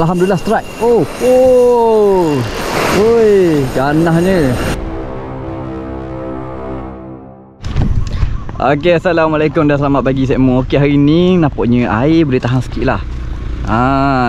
Alhamdulillah strike. Oh. Oh. Woi, ganahnya. Okey, Assalamualaikum dan selamat pagi semua. Okey, hari ni nampaknya air boleh tahan sikit lah.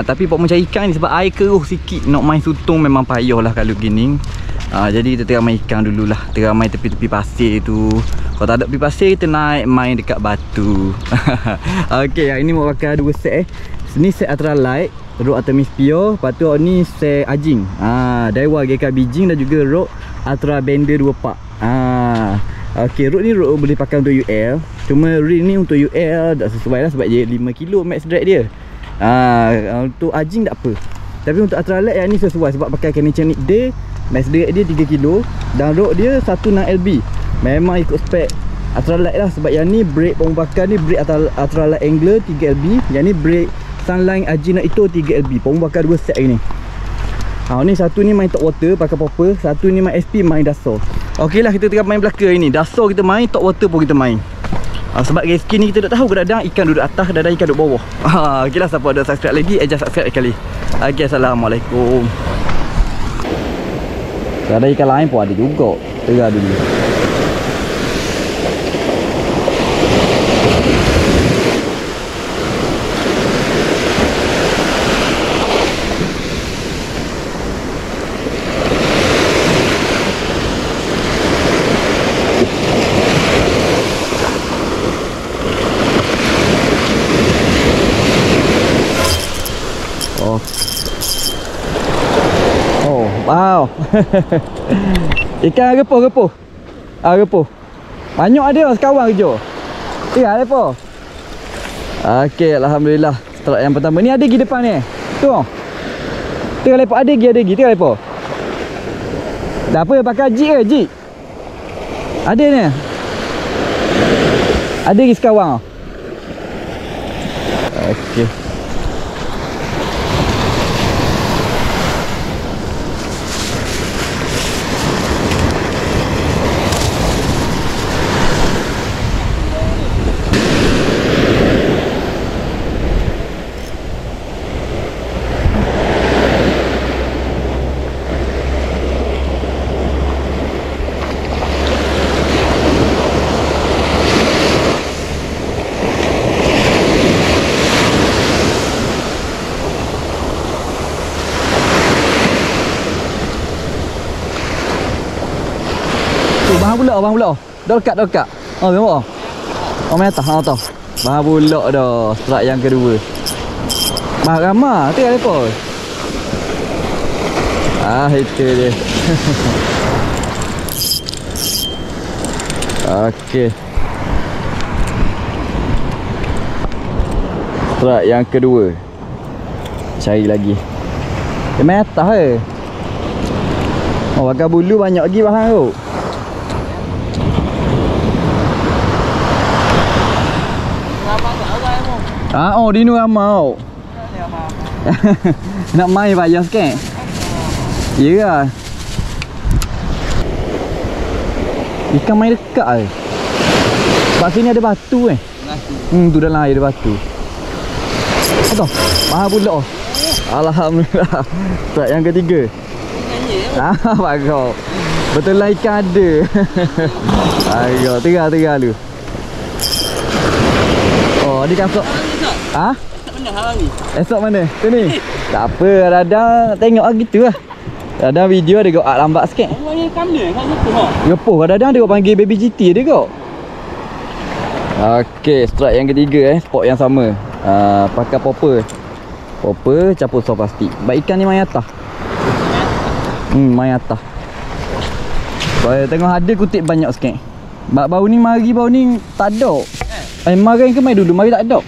Tapi Pak mencari ikan ni sebab air keruh sikit. Nak main sutung memang payah lah kalau gini. Jadi kita teramai ikan dululah. Teramai tepi-tepi pasir tu. Kalau tak ada tepi pasir, kita naik main dekat batu. Okey, hari ni mau pakai dua set Ni set ultralight, rod Artemis Pure. Lepas tu ni set Ajing, Daiwa GK Bijing, dan juga rod Ultra Bender 2 pak. Okey, rod ni rod boleh pakai untuk UL. Cuma reel ni untuk UL tak sesuai lah sebab dia 5 kilo max drag dia. Untuk Ajing tak apa. Tapi untuk ultralight yang ni sesuai sebab pakai Canonic D. Max drag dia 3 kilo dan rod dia 16LB. Memang ikut spek ultralight lah sebab yang ni brake pembakar ni brake ultralight Angler 3LB. Yang ni brake Sunline Ajing Ito 3LB. Pembakar 2 set ni. Ni satu ni main top water pakai popper, satu ni main SP main dasar. Okey lah, kita tengah main belakang ini. Dasar kita main, top water pun kita main. Sebab rescue ni kita tak tahu kadang-kadang ikan duduk atas, kadang-kadang ikan duduk bawah. Okey lah, siapa ada subscribe lagi, just subscribe sekali. Okey, Assalamualaikum. Kadang ikan lain pun ada juga. Tengah dulu. Wow. Ikan repoh. Repoh. Banyak ada sekawan kerja. Tengah lepo. Okey, alhamdulillah. Strike yang pertama ni ada gi depan ni. Tu. Tengah lepo ada gi tengah lepo. Dah apa pakai jig ke jig? Ada ni. Ada gi sekawan. Okey. Bahan pula. Dah dekat. Tengok. Main atas, atas. Bahan pula dah. Strike yang kedua. Bahan ramah. Tengok lepo. Itu dia. Okey. Strike yang kedua. Cari lagi. Dia main atas pakai bulu banyak lagi bahan tu. Dino ramau. Nak main payah sikit. Ya. Ikan main dekat sebab sini ada batu tu dalam air ada batu. Mahal pula. Alhamdulillah. Strike yang ketiga. Bagus. Betul lah ikan ada. Ayo, tengah lu. Dia kasut. Esok mana? Tu ni. Tak apa, kadang tengok lah gitu lah. Kadang video dia agak lambat sikit. Repoh, kadang dia panggil baby GT dia kok. Okey, strike yang ketiga spot yang sama. Pakai popper campur soft plastik. Baik ikan ni main atas. Main atas. Tengok ada kutip banyak sikit. Bau ni tak ada. Marin ke main dulu? Mari tak ada.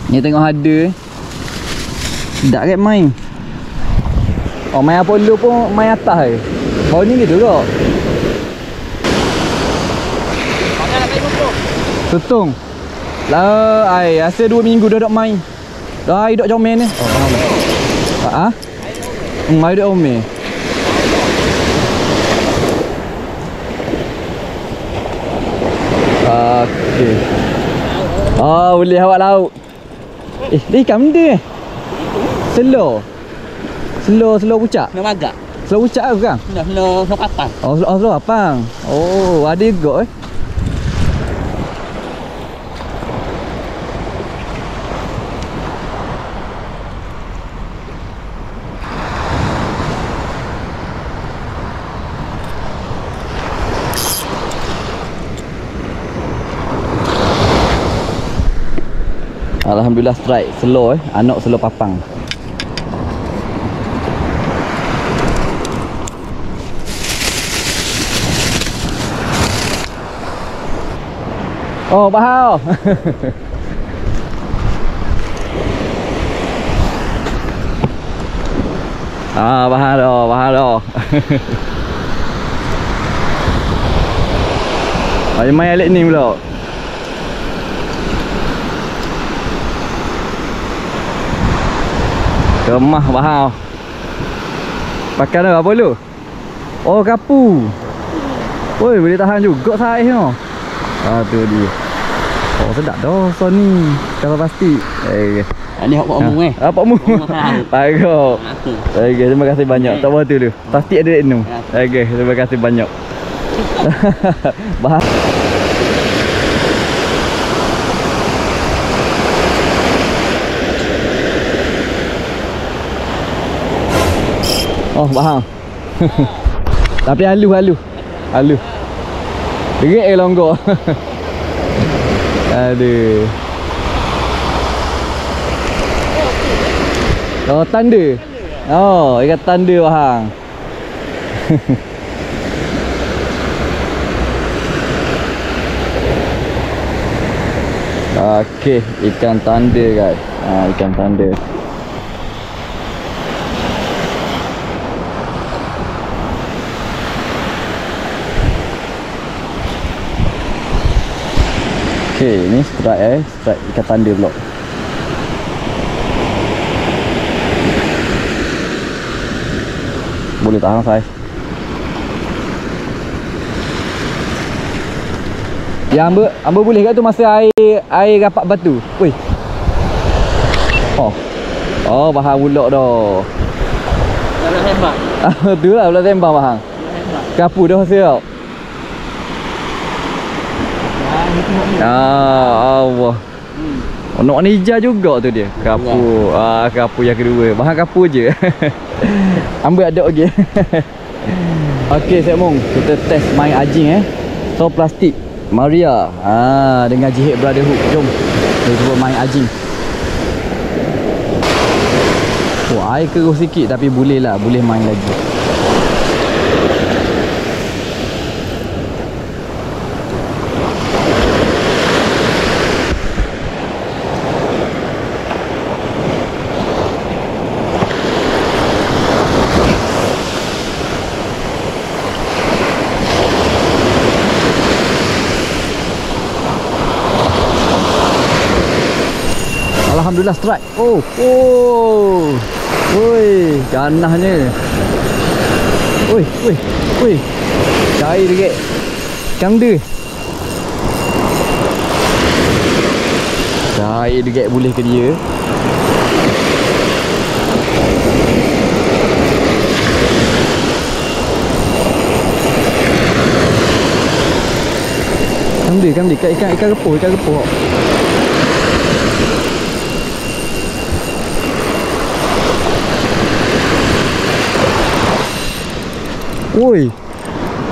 Ni tengok ada. Tak kat main. Main Apollo pun main atas Bau ni gitu kok. Mana nak main tutung? Lah, rasa 2 minggu dah tak main. Dah air dok comel ni. Air dok comel. Okey. Boleh awak laut. Dia ikan benda Slow pucak. Nak magak. Slow pucak ke bukan? Slow papang. Oh, slow apang. Oh, ada juga Alhamdulillah strike slow anak slow papang. Oh, bahau. Bahau dah. Main alik ni pula. Kemah bahau. Pakai apa lu? Oh, kapu. Oi, boleh tahan juga saiz tu. Tu dia. Oh, sedap dah so ni. Kalau pasti. Ni hok mu Apa mu? Bagus. Okey, terima kasih banyak. Tak apa tu dulu. Pasti ada ni. Okey, terima kasih banyak. Bahau. Oh, bahang. Tapi halu. Gerik ke longgok. Aduh. Oh, tanda. Oh, ikan tanda bahang. Okey, ikan tanda guys. Ikan tanda. Okey, ni strike strike ikan tanda pula. Boleh tahan saiz. Ya, amba boleh kat tu masa air rapat batu. Woi. Oh, bahang pula dah. Nak tembak. Tu lah pula tembak bahang. Kapu dah hasil. Allah. Nak nija juga tu dia. Kapu. Kapu yang kedua. Bahang kapu je. Ambil ada okey. Okey, Cik Mung, kita test main anjing So plastik Maria. Dengan Jihad Brotherhood. Jom. Kita cuba main anjing. Oh, air keruh sikit tapi boleh lah, boleh main lagi. Alhamdulillah strike. Woi, ganahnya. Woi. Cair dekat. Kangda. Cair dekat boleh ke dia? Kangda ikan kepoh. Woi.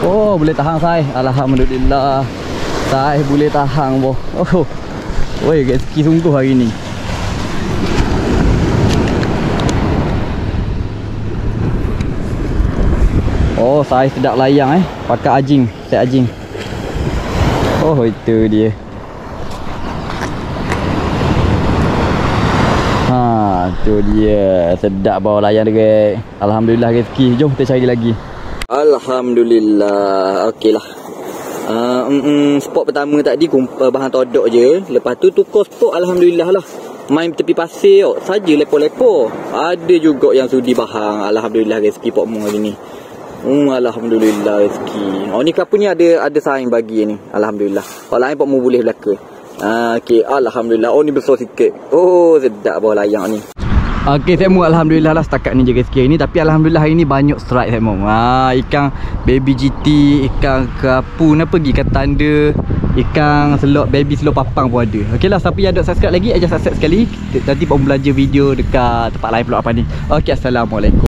Oh, boleh tahan saiz. Alhamdulillah. Saiz boleh tahan boh. Woi, rezeki sungguh hari ni. Oh, saiz sedap layang pakai anjing, set anjing. Oh, itu dia. Tu dia. Sedap bawa layang dia. Alhamdulillah rezeki. Jom kita cari lagi. Alhamdulillah. Okeylah. Spot pertama tadi bahan todok je. Lepas tu tukar spot. Alhamdulillah lah. Main tepi pasir saja lepo-lepo. Ada juga yang sudi bahang. Alhamdulillah rezeki Pok Mung hari ni. Alhamdulillah rezeki. Ni kapal ni ada saing bagi ni. Alhamdulillah. Kalau lain Pok Mung boleh belaka. Okey, alhamdulillah. Ni besar sikit. Sedap bawa layang ni. Okey, saya mu alhamdulillah lah setakat ni je guys ni, tapi alhamdulillah hari ni banyak strike saya mu. Ikan baby GT, ikan kerapu nak pergi, ikan tanda, ikan selok baby selok papang pun ada. Okeylah, siapa yang ada subscribe lagi, aja subscribe sekali. Nanti pun belajar video dekat tempat lain pula apa ni. Okey, assalamualaikum.